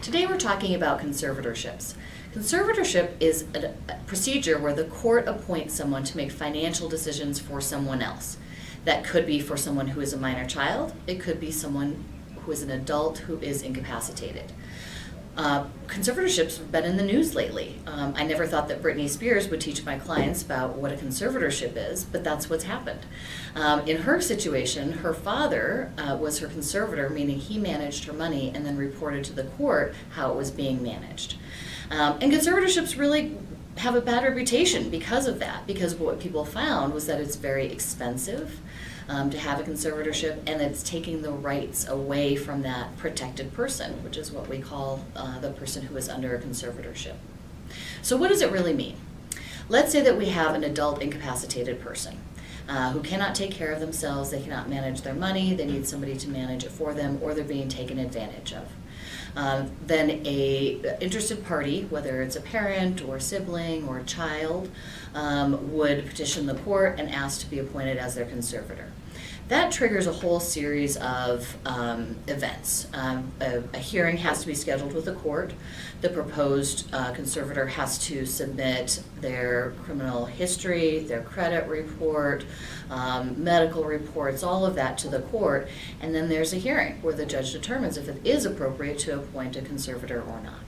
Today we're talking about conservatorships. Conservatorship is a procedure where the court appoints someone to make financial decisions for someone else. That could be for someone who is a minor child. It could be someone who is an adult who is incapacitated. Conservatorships have been in the news lately. I never thought that Britney Spears would teach my clients about what a conservatorship is, but that's what's happened. In her situation, her father was her conservator, meaning he managed her money and then reported to the court how it was being managed. And conservatorships really have a bad reputation because of that, because what people found was that it's very expensive to have a conservatorship, and it's taking the rights away from that protected person, which is what we call the person who is under a conservatorship. So what does it really mean? Let's say that we have an adult incapacitated person who cannot take care of themselves, they cannot manage their money, they need somebody to manage it for them, or they're being taken advantage of. Then a interested party, whether it's a parent or a sibling or a child, would petition the court and ask to be appointed as their conservator. That triggers a whole series of events. A hearing has to be scheduled with the court. The proposed conservator has to submit their criminal history, their credit report, medical reports, all of that to the court, and then there's a hearing where the judge determines if it is appropriate to appoint a conservator or not.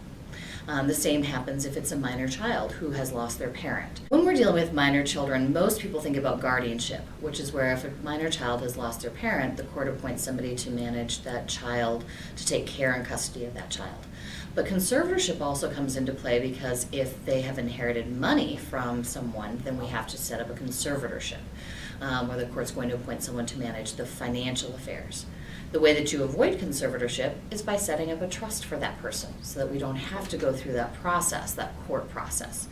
The same happens if it's a minor child who has lost their parent. When we're dealing with minor children, most people think about guardianship, which is where if a minor child has lost their parent, the court appoints somebody to manage that child, to take care and custody of that child. But conservatorship also comes into play because if they have inherited money from someone, then we have to set up a conservatorship, where the court's going to appoint someone to manage the financial affairs. The way that you avoid conservatorship is by setting up a trust for that person so that we don't have to go through that process, that court process,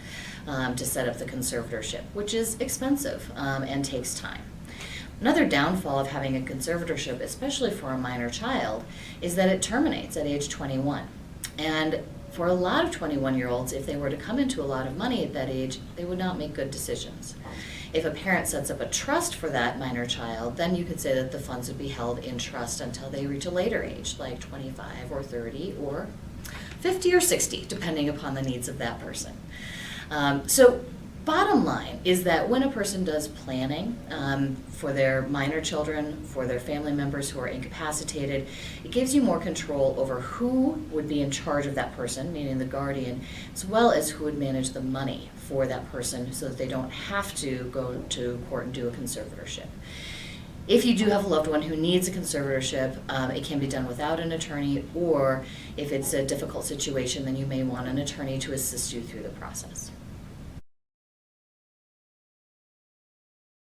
to set up the conservatorship, which is expensive and takes time. Another downfall of having a conservatorship, especially for a minor child, is that it terminates at age 21. And for a lot of 21-year-olds, if they were to come into a lot of money at that age, they would not make good decisions. If a parent sets up a trust for that minor child, then you could say that the funds would be held in trust until they reach a later age, like 25 or 30 or 50 or 60, depending upon the needs of that person. So bottom line is that when a person does planning for their minor children, for their family members who are incapacitated, it gives you more control over who would be in charge of that person, meaning the guardian, as well as who would manage the money for that person so that they don't have to go to court and do a conservatorship. If you do have a loved one who needs a conservatorship, it can be done without an attorney, or if it's a difficult situation, then you may want an attorney to assist you through the process.